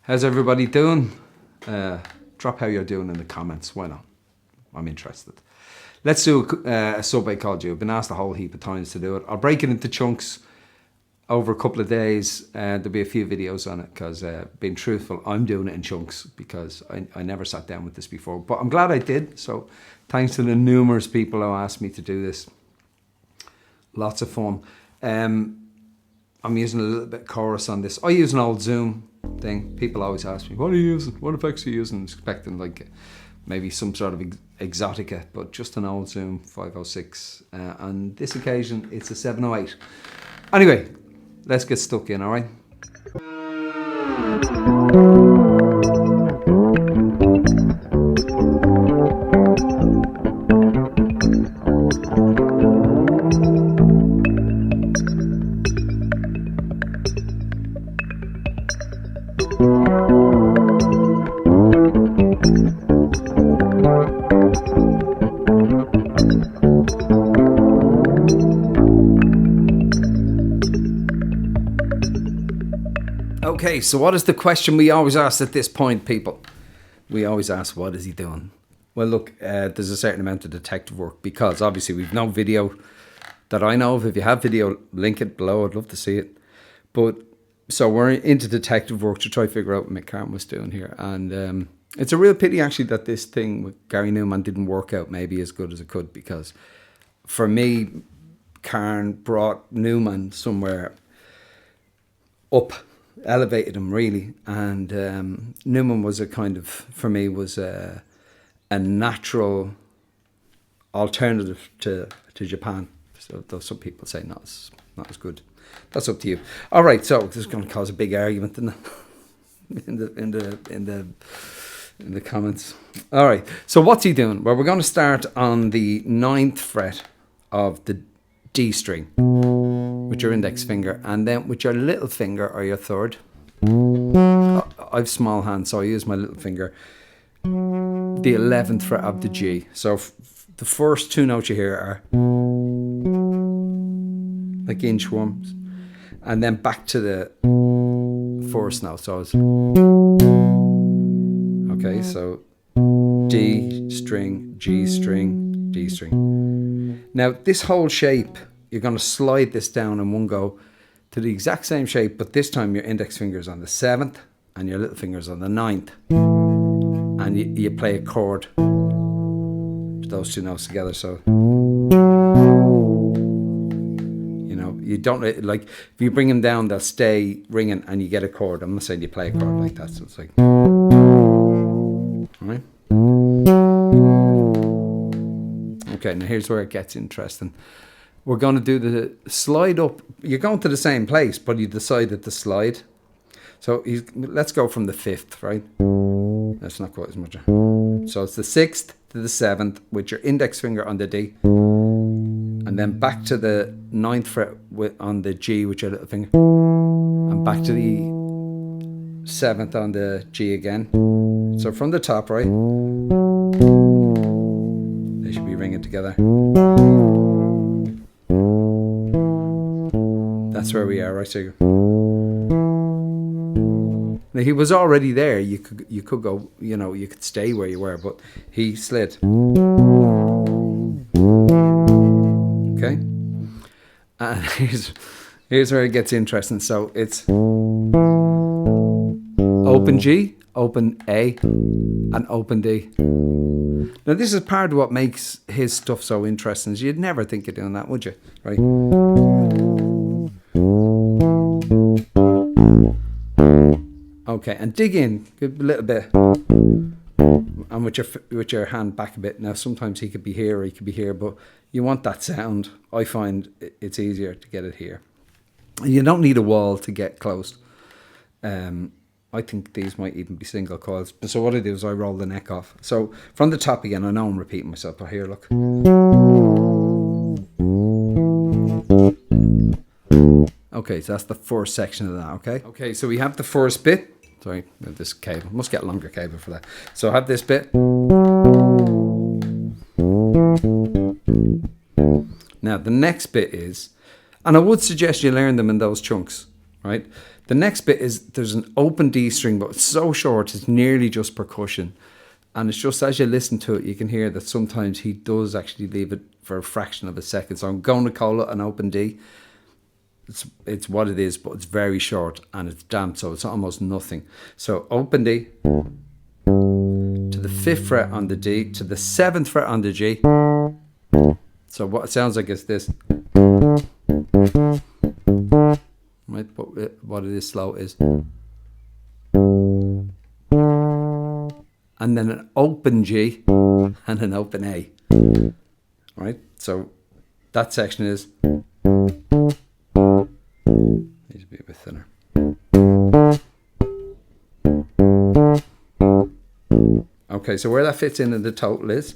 How's everybody doing? Drop how you're doing in the comments. Why not? I'm interested. Let's do a sub I called you. I've been asked a whole heap of times to do it. I'll break it into chunks over a couple of days. There'll be a few videos on it because, being truthful, I'm doing it in chunks because I never sat down with this before. But I'm glad I did. So thanks to the numerous people who asked me to do this. Lots of fun. I'm using a little bit of chorus on this. I use an old Zoom thing. People always ask me, what are you using? What effects are you using? Expecting like maybe some sort of exotica, but just an old Zoom 506. On this occasion, it's a 708. Anyway, let's get stuck in, all right? Okay, so what is the question we always ask at this point, people? We always ask, what is he doing? Well, look, there's a certain amount of detective work because obviously we've no video that I know of. If you have video, link it below. I'd love to see it. But so we're into detective work to try to figure out what Mick Karn was doing here. And it's a real pity, actually, that this thing with Gary Numan didn't work out maybe as good as it could, because for me, Karn brought Numan somewhere up, elevated him really, and Numan was a kind of, for me, was a natural alternative to Japan. So though some people say not as good. That's up to you. All right, so this is going to cause a big argument in the comments. All right, so what's he doing? Well, we're going to start on the 9th fret of the D string with your index finger, and then with your little finger or your third. I've small hands, so I use my little finger. The 11th fret of the G. So the first two notes you hear are like inchworms, and then back to the first note. So it's okay. So D string, G string, D string. Now this whole shape, you're going to slide this down in one go to the exact same shape, but this time your index finger is on the 7th and your little finger is on the 9th. And you play a chord to those two notes together. So, you know, you don't, like, if you bring them down, they'll stay ringing and you get a chord. I'm not saying you play a chord like that. So it's like, all right. Okay, now here's where it gets interesting. We're going to do the slide up. You're going to the same place, but you decided to slide. So let's go from the 5th, right? That's not quite as much. So it's the 6th to the 7th with your index finger on the D. And then back to the 9th fret on the G with your little finger. And back to the 7th on the G again. So from the top, right? They should be ringing together. That's where we are, right? So now he was already there. You could go, you know, you could stay where you were, but he slid. Okay, and here's where it gets interesting. So it's open G, open A, and open D. Now this is part of what makes his stuff so interesting. You'd never think of doing that, would you? Right? Okay, and dig in a little bit, and with your hand back a bit. Now sometimes he could be here or he could be here, but you want that sound. I find it's easier to get it here. And you don't need a wall to get close. I think these might even be single coils. So what I do is I roll the neck off. So from the top again, I know I'm repeating myself, but here, look. Okay, so that's the first section of that, okay? Okay, so we have the first bit. Sorry, this cable. Must get a longer cable for that. So I have this bit. Now, the next bit is, and I would suggest you learn them in those chunks, right? The next bit is there's an open D string, but it's so short, it's nearly just percussion. And it's just as you listen to it, you can hear that sometimes he does actually leave it for a fraction of a second. So I'm going to call it an open D. It's what it is, but it's very short and it's damped, so it's almost nothing. So open D to the 5th fret on the D to the 7th fret on the G. So what it sounds like is this. Right, but what it is slow is. And then an open G and an open A. Right, so that section is. Needs to be a bit thinner. Okay, so where that fits in the total is.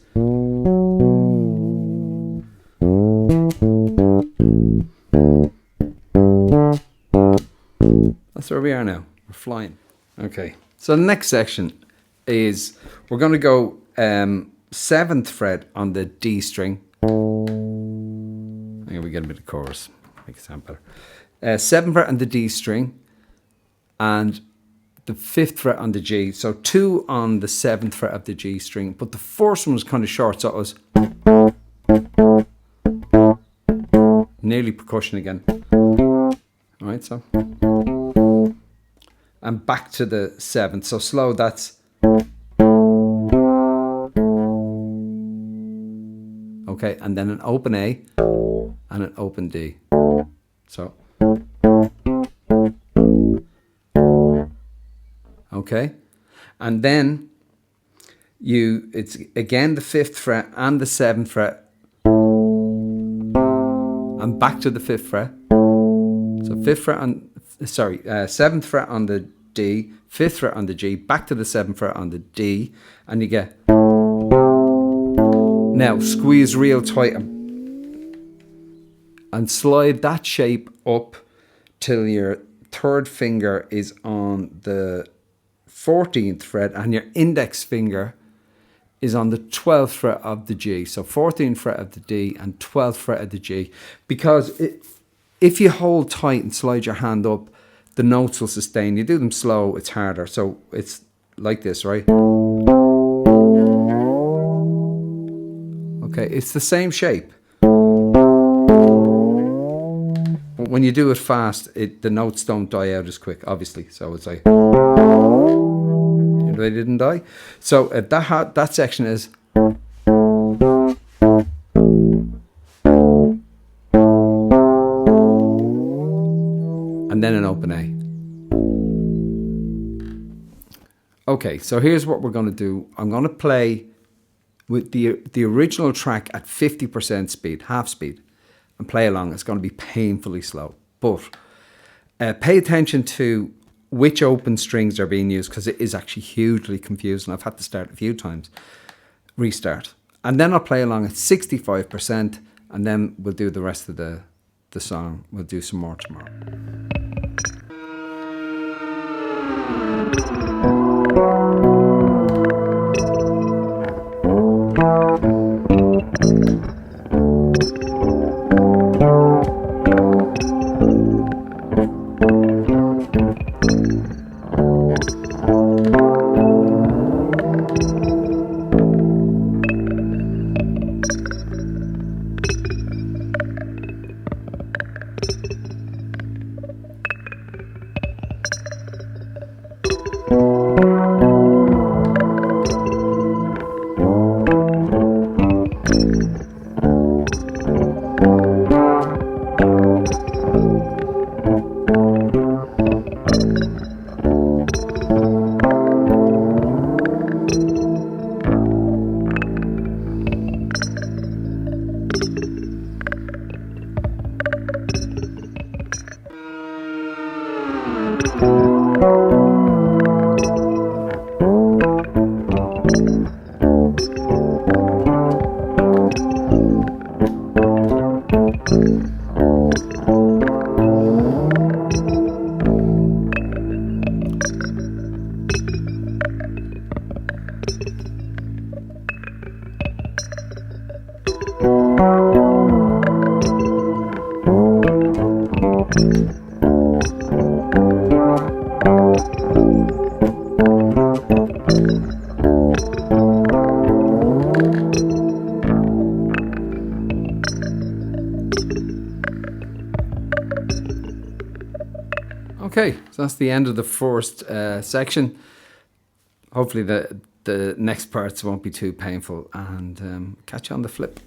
That's where we are now. We're flying. Okay, so the next section is we're going to go 7th fret on the D string. I'm going to get a bit of chorus, make it sound better. 7th fret on the D string and the 5th fret on the G. So 2 on the 7th fret of the G string, but the first one was kind of short, so it was nearly percussion again. All right, so. And back to the 7th. So slow, that's. Okay, and then an open A and an open D. So. Okay, and then it's again the 5th fret and the 7th fret. And back to the 5th fret. So 5th fret on, 7th fret on the D, 5th fret on the G, back to the 7th fret on the D, and you get. Now squeeze real tight and slide that shape up till your 3rd finger is on the 14th fret and your index finger is on the 12th fret of the G. So 14th fret of the D and 12th fret of the G. Because if you hold tight and slide your hand up, the notes will sustain. You do them slow, it's harder. So it's like this, right? Okay, it's the same shape. But when you do it fast, the notes don't die out as quick, obviously. So it's like, they didn't die. So that section is. And then an open A. Okay, so here's what we're going to do. I'm going to play with the original track at 50% speed, half speed, and play along. It's going to be painfully slow. But pay attention to which open strings are being used, because it is actually hugely confusing. I've had to start a few times. Restart. And then I'll play along at 65%, and then we'll do the rest of the song. We'll do some more tomorrow. Okay, so that's the end of the first section. Hopefully the next parts won't be too painful, and catch you on the flip.